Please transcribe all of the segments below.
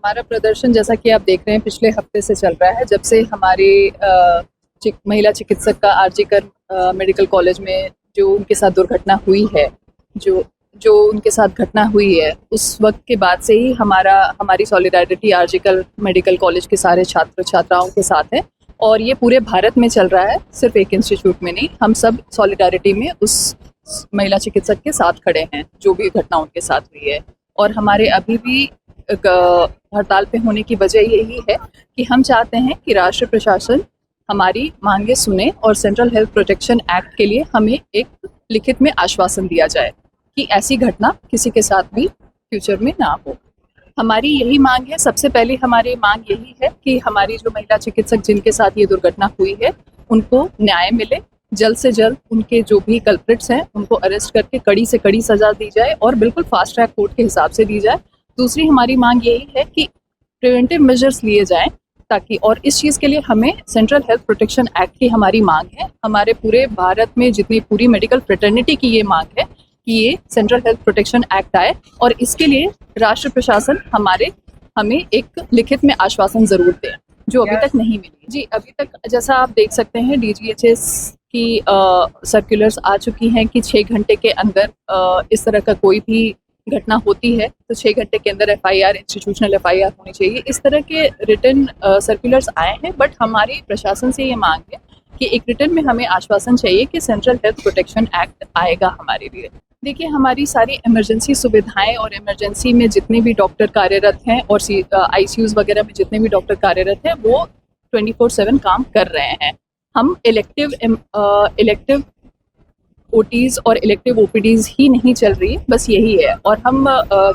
हमारा प्रदर्शन जैसा कि आप देख रहे हैं पिछले हफ्ते से चल रहा है, जब से हमारे महिला चिकित्सक का आरजीकर मेडिकल कॉलेज में जो उनके साथ दुर्घटना हुई है, जो उनके साथ घटना हुई है, उस वक्त के बाद से ही हमारी सॉलिडारिटी आरजीकर मेडिकल कॉलेज के सारे छात्र छात्राओं के साथ है और ये पूरे भारत में चल रहा है, सिर्फ एक इंस्टीट्यूट में नहीं। हम सब सॉलिडारिटी में उस महिला चिकित्सक के साथ खड़े हैं जो भी घटना उनके साथ हुई है। और हमारे अभी भी हड़ताल पे होने की वजह यही है कि हम चाहते हैं कि राष्ट्र प्रशासन हमारी मांगे सुने और सेंट्रल हेल्थ प्रोटेक्शन एक्ट के लिए हमें एक लिखित में आश्वासन दिया जाए कि ऐसी घटना किसी के साथ भी फ्यूचर में ना हो। हमारी यही मांग है। सबसे पहले हमारी मांग यही है कि हमारी जो महिला चिकित्सक जिनके साथ ये दुर्घटना हुई है उनको न्याय मिले, जल्द से जल्द उनके जो भी कल्प्रिट्स हैं उनको अरेस्ट करके कड़ी से कड़ी सजा दी जाए और बिल्कुल फास्ट ट्रैक कोर्ट के हिसाब से दी जाए। दूसरी हमारी मांग यही है कि प्रिवेंटिव मेजर्स लिए जाएं ताकि, और इस चीज़ के लिए हमें सेंट्रल हेल्थ प्रोटेक्शन एक्ट की हमारी मांग है। हमारे पूरे भारत में जितनी पूरी मेडिकल फ्रेटर्निटी की ये मांग है कि ये सेंट्रल हेल्थ प्रोटेक्शन एक्ट आए और इसके लिए राष्ट्र प्रशासन हमें एक लिखित में आश्वासन जरूर दें, जो अभी तक नहीं मिली। जी, अभी तक जैसा आप देख सकते हैं DGHS की सर्कुलर्स आ चुकी हैं कि 6 घंटे के अंदर इस तरह का कोई भी घटना होती है तो 6 घंटे के अंदर FIR, इंस्टीट्यूशनल FIR होनी चाहिए। इस तरह के रिटन सर्कुलर्स आए हैं, बट हमारी प्रशासन से ये मांग है कि एक रिटन में हमें आश्वासन चाहिए कि सेंट्रल हेल्थ प्रोटेक्शन एक्ट आएगा हमारे लिए। देखिए, हमारी सारी इमरजेंसी सुविधाएं और इमरजेंसी में जितने भी डॉक्टर कार्यरत हैं और ICUs वगैरह में जितने भी डॉक्टर कार्यरत हैं वो 24/7 काम कर रहे हैं। हम इलेक्टिव OTs और इलेक्टिव OPDs ही नहीं चल रही है, बस यही है। और हम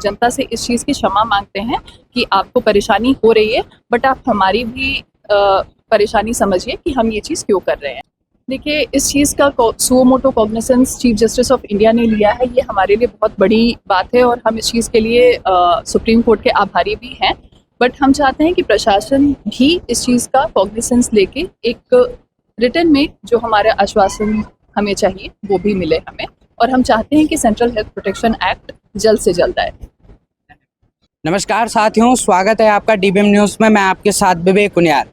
जनता से इस चीज़ की क्षमा मांगते हैं कि आपको परेशानी हो रही है, बट आप हमारी भी परेशानी समझिए कि हम ये चीज़ क्यों कर रहे हैं। देखिए, इस चीज़ का suo motu cognisance chief justice of India ने लिया है, ये हमारे लिए बहुत बड़ी बात है और हम इस चीज़ के लिए सुप्रीम कोर्ट के आभारी भी हैं। बट हम चाहते हैं कि प्रशासन भी इस चीज़ का कॉग्निसेंस लेके एक रिटन में जो हमारे आश्वासन हमें चाहिए वो भी मिले हमें, और हम चाहते हैं कि सेंट्रल हेल्थ प्रोटेक्शन एक्ट जल्द से जल्द आए। नमस्कार साथियों, स्वागत है आपका DBM न्यूज़ में। मैं आपके साथ विवेक कुनियाल।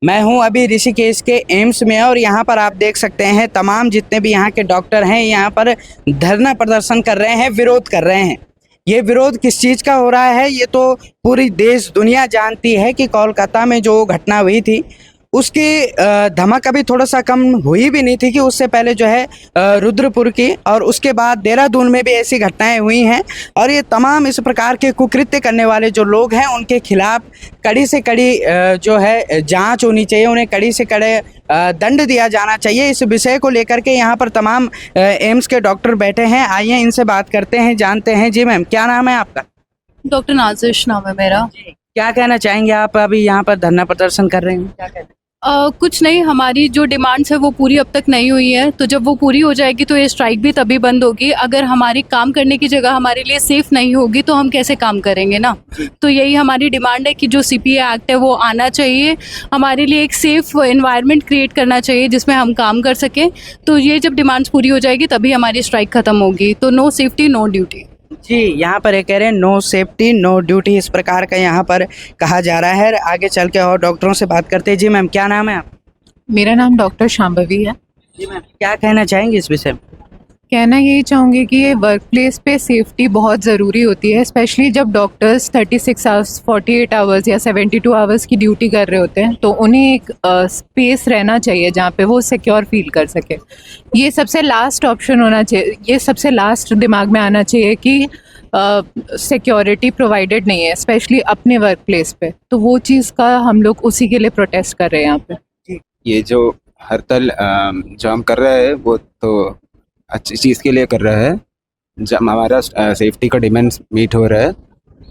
मैं हूं अभी ऋषिकेश के एम्स में और यहां पर आप देख सकते हैं तमाम जितने भी यहां के डॉक्टर हैं यहां पर धरना प्रदर्शन कर रहे हैं, विरोध कर रहे हैं। ये विरोध किस चीज़ का हो रहा है ये तो पूरी देश दुनिया जानती है कि कोलकाता में जो घटना हुई थी उसकी धमक अभी थोड़ा सा कम हुई भी नहीं थी कि उससे पहले जो है रुद्रपुर की और उसके बाद देहरादून में भी ऐसी घटनाएं हुई हैं। और ये तमाम इस प्रकार के कुकृत्य करने वाले जो लोग हैं उनके खिलाफ कड़ी से कड़ी जो है जांच होनी चाहिए, उन्हें कड़ी से कड़े दंड दिया जाना चाहिए। इस विषय को लेकर के यहाँ पर तमाम एम्स के डॉक्टर बैठे हैं। आइए इनसे बात करते हैं, जानते हैं। जी मैम, क्या नाम है आपका? डॉक्टर नाजिश नाम है मेरा। क्या कहना चाहेंगे आप? अभी यहाँ पर धरना प्रदर्शन कर रहे हैं, क्या कहना? कुछ नहीं, हमारी जो डिमांड्स है वो पूरी अब तक नहीं हुई है, तो जब वो पूरी हो जाएगी तो ये स्ट्राइक भी तभी बंद होगी। अगर हमारी काम करने की जगह हमारे लिए सेफ नहीं होगी तो हम कैसे काम करेंगे ना। तो यही हमारी डिमांड है कि जो CPA एक्ट है वो आना चाहिए, हमारे लिए एक सेफ एनवायरनमेंट क्रिएट करना चाहिए जिसमें हम काम कर सकें। तो ये जब डिमांड्स पूरी हो जाएगी तभी हमारी स्ट्राइक खत्म होगी। तो नो सेफ्टी नो ड्यूटी। जी, यहाँ पर ये कह रहे हैं नो सेफ्टी नो ड्यूटी, इस प्रकार का यहाँ पर कहा जा रहा है। आगे चल के और डॉक्टरों से बात करते हैं। जी मैम, क्या नाम है आप? मेरा नाम डॉक्टर शांभवी है। जी मैम, क्या कहना चाहेंगे इस विषय में? कहना यही चाहूँगी कि ये वर्क प्लेस पे सेफ्टी बहुत ज़रूरी होती है, स्पेशली जब डॉक्टर्स 36 आवर्स 48 आवर्स या 72 आवर्स की ड्यूटी कर रहे होते हैं, तो उन्हें एक स्पेस रहना चाहिए जहाँ पे वो सिक्योर फील कर सके। ये सबसे लास्ट ऑप्शन होना चाहिए, ये सबसे लास्ट दिमाग में आना चाहिए कि सिक्योरिटी प्रोवाइडेड नहीं है, स्पेशली अपने वर्क प्लेस पे। तो वो चीज़ का हम लोग उसी के लिए प्रोटेस्ट कर रहे हैं यहाँ पे। ये जो हड़ताल जो हम कर रहे हैं वो तो अच्छी चीज़ के लिए कर रहा है। जब हमारा सेफ्टी का डिमांड्स मीट हो रहा है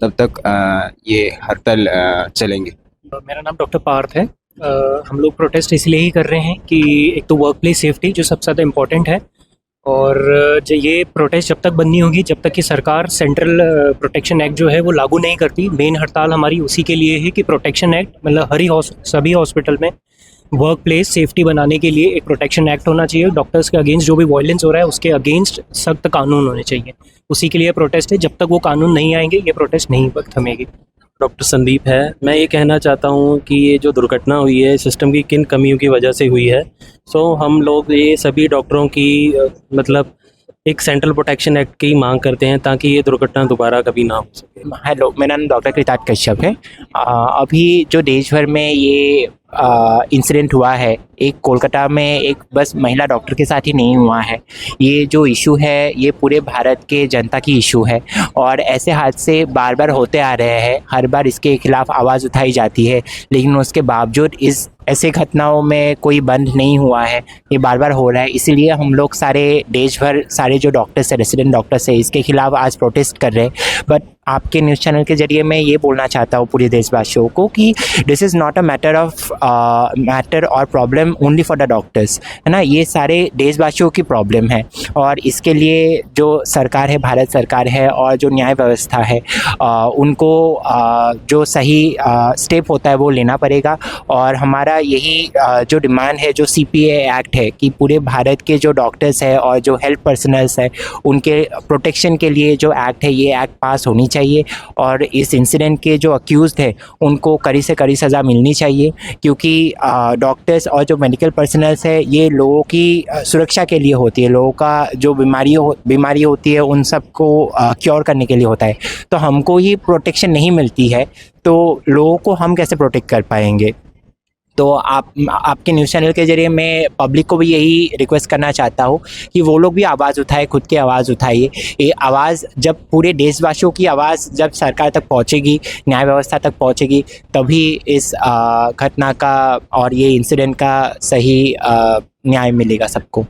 तब तक ये हड़ताल चलेंगे। मेरा नाम डॉक्टर पार्थ है। हम लोग प्रोटेस्ट इसलिए ही कर रहे हैं कि एक तो वर्क प्लेस सेफ्टी जो सबसे ज़्यादा इम्पोर्टेंट है, और जो ये प्रोटेस्ट जब तक बंद नहीं होगी, जब तक कि सरकार सेंट्रल प्रोटेक्शन एक्ट जो है वो लागू नहीं करती। मेन हड़ताल हमारी उसी के लिए है कि प्रोटेक्शन एक्ट, मतलब सभी हॉस्पिटल में वर्क प्लेस सेफ्टी बनाने के लिए एक प्रोटेक्शन एक्ट होना चाहिए। डॉक्टर्स के अगेंस्ट जो भी वायलेंस हो रहा है उसके अगेंस्ट सख्त कानून होने चाहिए। उसी के लिए प्रोटेस्ट है। जब तक वो कानून नहीं आएंगे ये प्रोटेस्ट नहीं थमेगी। डॉक्टर संदीप है। मैं ये कहना चाहता हूँ कि ये जो दुर्घटना हुई है सिस्टम की किन कमियों की वजह से हुई है। हम लोग ये सभी डॉक्टरों की मतलब एक सेंट्रल प्रोटेक्शन एक्ट की मांग करते हैं ताकि ये दुर्घटना दोबारा कभी ना हो सके। हेलो, मेरा नाम डॉक्टर कृतार्थ कश्यप है। अभी जो देश भर में ये इंसिडेंट हुआ है, एक कोलकाता में एक बस महिला डॉक्टर के साथ ही नहीं हुआ है। ये जो इशू है ये पूरे भारत के जनता की इशू है और ऐसे हादसे बार बार होते आ रहे हैं। हर बार इसके खिलाफ आवाज़ उठाई जाती है, लेकिन उसके बावजूद इस ऐसे घटनाओं में कोई बंद नहीं हुआ है। ये बार बार हो रहा है, इसीलिए हम लोग सारे देश भर सारे जो डॉक्टर्स है, रेसिडेंट डॉक्टर्स है, इसके खिलाफ आज प्रोटेस्ट कर रहे हैं। बट आपके न्यूज़ चैनल के जरिए मैं ये बोलना चाहता हूँ पूरे देशवासियों को कि this is not a matter और problem only for the doctors, है ना। ये सारे देशवासियों की प्रॉब्लम है और इसके लिए जो सरकार है, भारत सरकार है और जो न्याय व्यवस्था है, उनको जो सही स्टेप होता है वो लेना पड़ेगा। और हमारा यही जो डिमांड है, जो CPA एक्ट है कि पूरे भारत के जो डॉक्टर्स है और जो हेल्थ पर्सनल्स है उनके प्रोटेक्शन के लिए जो एक्ट है, ये एक्ट पास होनी चाहिए और इस इंसिडेंट के जो अक्यूज़ड है उनको कड़ी से कड़ी सज़ा मिलनी चाहिए, क्योंकि डॉक्टर्स और जो मेडिकल पर्सनल्स है ये लोगों की सुरक्षा के लिए होती है। लोगों का जो बीमारी होती है उन सबको क्योर करने के लिए होता है। तो हमको ही प्रोटेक्शन नहीं मिलती है तो लोगों को हम कैसे प्रोटेक्ट कर पाएंगे। तो आपके न्यूज़ चैनल के ज़रिए मैं पब्लिक को भी यही रिक्वेस्ट करना चाहता हूँ कि वो लोग भी आवाज़ उठाए, खुद की आवाज़ उठाइए। ये आवाज़ जब पूरे देशवासियों की आवाज़ जब सरकार तक पहुँचेगी, न्याय व्यवस्था तक पहुँचेगी, तभी इस घटना का और ये इंसिडेंट का सही न्याय मिलेगा सबको।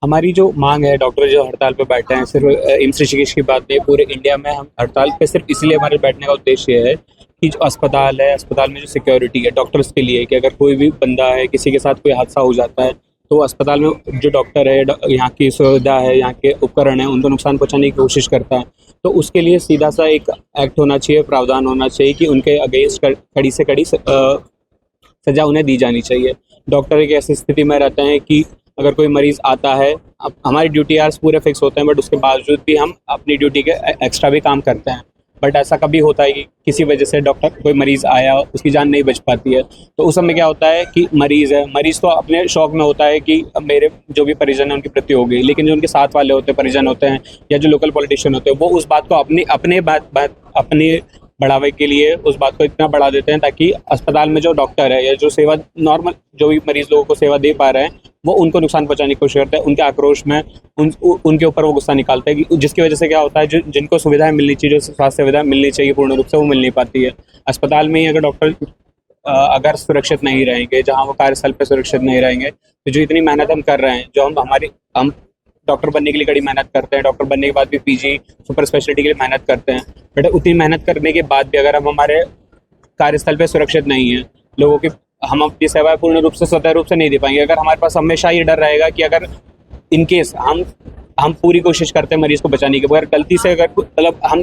हमारी जो मांग है, डॉक्टर जो हड़ताल पे बैठे हैं, सिर्फ एम्स ऋषिकेश की बात नहीं, पूरे इंडिया में हम हड़ताल पे सिर्फ इसलिए हमारे बैठने का उद्देश्य है कि जो अस्पताल है, अस्पताल में जो सिक्योरिटी है डॉक्टर्स के लिए, कि अगर कोई भी बंदा है, किसी के साथ कोई हादसा हो जाता है तो अस्पताल में जो डॉक्टर है, यहाँ की सुविधा है, यहाँ के उपकरण है, उनको नुकसान पहुँचाने की कोशिश करता है। तो उसके लिए सीधा सा एक एक्ट होना चाहिए, प्रावधान होना चाहिए कि उनके अगेंस्ट कड़ी से कड़ी सज़ा उन्हें दी जानी चाहिए। डॉक्टर एक ऐसी स्थिति में रहते हैं कि अगर कोई मरीज़ आता है, अब हमारी ड्यूटी आवर्स पूरे फिक्स होते हैं, बट उसके बावजूद भी हम अपनी ड्यूटी के एक्स्ट्रा भी काम करते हैं। बट ऐसा कभी होता है कि किसी वजह से डॉक्टर कोई मरीज़ आया, उसकी जान नहीं बच पाती है, तो उस समय क्या होता है कि मरीज़ तो अपने शौक में होता है कि मेरे जो भी परिजन है उनकी मृत्यु हो गई, लेकिन जो उनके साथ वाले होते हैं, परिजन होते हैं या जो लोकल पॉलिटिशियन होते हैं, वो उस बात को अपने बढ़ावे के लिए उस बात को इतना बढ़ा देते हैं ताकि अस्पताल में जो डॉक्टर है या जो सेवा नॉर्मल जो भी मरीज़ लोगों को सेवा दे पा रहे हैं वो उनको नुकसान पहुंचाने की कोशिश करते हैं। उनके आक्रोश में उनके ऊपर वो गुस्सा निकालते हैं कि जिसकी वजह से क्या होता है, जिनको सुविधाएं मिलनी चाहिए, जो स्वास्थ्य सुविधाएं मिलनी चाहिए पूर्ण रूप से, वो मिल नहीं पाती है। अस्पताल में ही अगर डॉक्टर अगर सुरक्षित नहीं रहेंगे, जहाँ वो कार्यस्थल पर सुरक्षित नहीं रहेंगे, तो जो इतनी मेहनत हम कर रहे हैं, जो हम डॉक्टर बनने के लिए कड़ी मेहनत करते हैं, डॉक्टर बनने के बाद भी PG सुपर स्पेशलिटी के लिए मेहनत करते हैं, बट उतनी मेहनत करने के बाद भी अगर हम हमारे कार्यस्थल पे सुरक्षित नहीं है, लोगों की हम अपनी सेवाएं पूर्ण रूप से स्वतः रूप से नहीं दे पाएंगे। अगर हमारे पास हमेशा ये डर रहेगा कि अगर इन केस हम पूरी कोशिश करते हैं मरीज़ को बचाने की, अगर गलती से अगर मतलब हम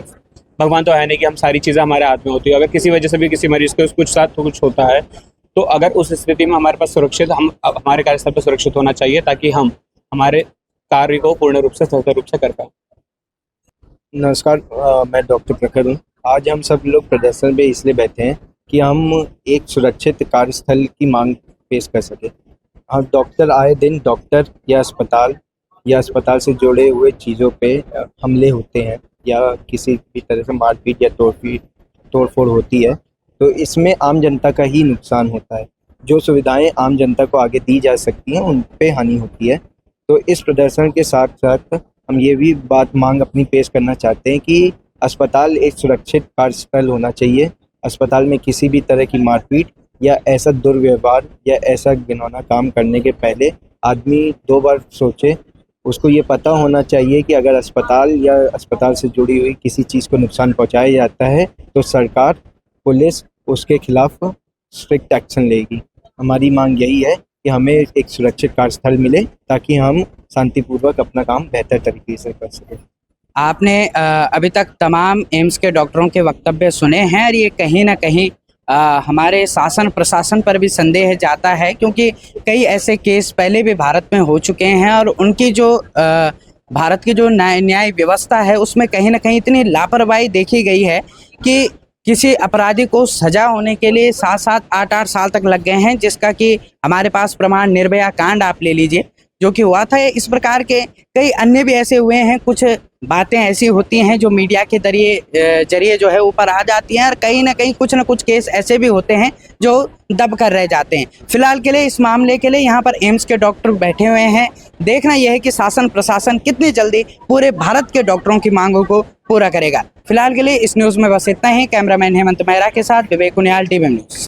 भगवान तो है नहीं कि हम सारी चीज़ें हमारे हाथ में होती है, अगर किसी वजह से भी किसी मरीज़ को कुछ साथ कुछ होता है, तो अगर उस स्थिति में हमारे पास हमारे कार्यस्थल पर सुरक्षित होना चाहिए ताकि हम हमारे कार्य को पूर्ण रूप से स्वतः रूप से कर पाए। नमस्कार, मैं डॉक्टर प्रखर हूँ। आज हम सब लोग प्रदर्शन पे इसलिए बैठे हैं कि हम एक सुरक्षित कार्यस्थल की मांग पेश कर सके। हम डॉक्टर आए दिन डॉक्टर या अस्पताल से जुड़े हुए चीज़ों पे हमले होते हैं या किसी भी तरह से मारपीट या तोड़फोड़ होती है, तो इसमें आम जनता का ही नुकसान होता है। जो सुविधाएं आम जनता को आगे दी जा सकती हैं उन पे हानि होती है। तो इस प्रदर्शन के साथ साथ हम ये भी मांग अपनी पेश करना चाहते हैं कि अस्पताल एक सुरक्षित कार्यस्थल होना चाहिए। अस्पताल में किसी भी तरह की मारपीट या ऐसा दुर्व्यवहार या ऐसा घिनौना काम करने के पहले आदमी 2 बार सोचे। उसको ये पता होना चाहिए कि अगर अस्पताल या अस्पताल से जुड़ी हुई किसी चीज़ को नुकसान पहुंचाया जाता है तो सरकार, पुलिस उसके खिलाफ स्ट्रिक्ट एक्शन लेगी। हमारी मांग यही है कि हमें एक सुरक्षित कार्यस्थल मिले ताकि हम शांतिपूर्वक अपना काम बेहतर तरीके से कर सकें। आपने अभी तक तमाम एम्स के डॉक्टरों के वक्तव्य सुने हैं और ये कहीं ना कहीं हमारे शासन प्रशासन पर भी संदेह जाता है, क्योंकि कई ऐसे केस पहले भी भारत में हो चुके हैं और उनकी जो भारत की जो न्याय व्यवस्था है उसमें कहीं ना कहीं इतनी लापरवाही देखी गई है कि किसी अपराधी को सजा होने के लिए 7-7, 8-8 साल तक लग गए हैं, जिसका कि हमारे पास प्रमाण निर्भया कांड आप ले लीजिए जो कि हुआ था। इस प्रकार के कई अन्य भी ऐसे हुए हैं। कुछ बातें ऐसी होती हैं जो मीडिया के जरिए जो है ऊपर आ जाती हैं, और कहीं ना कहीं कुछ ना कुछ केस ऐसे भी होते हैं जो दब कर रह जाते हैं। फिलहाल के लिए इस मामले के लिए यहाँ पर एम्स के डॉक्टर बैठे हुए हैं। देखना यह है कि शासन प्रशासन कितनी जल्दी पूरे भारत के डॉक्टरों की मांगों को पूरा करेगा। फिलहाल के लिए इस न्यूज़ में बस इतना ही। कैमरामैन हेमंत मेहरा के साथ विवेक कुनियाल, डीबीएम न्यूज़।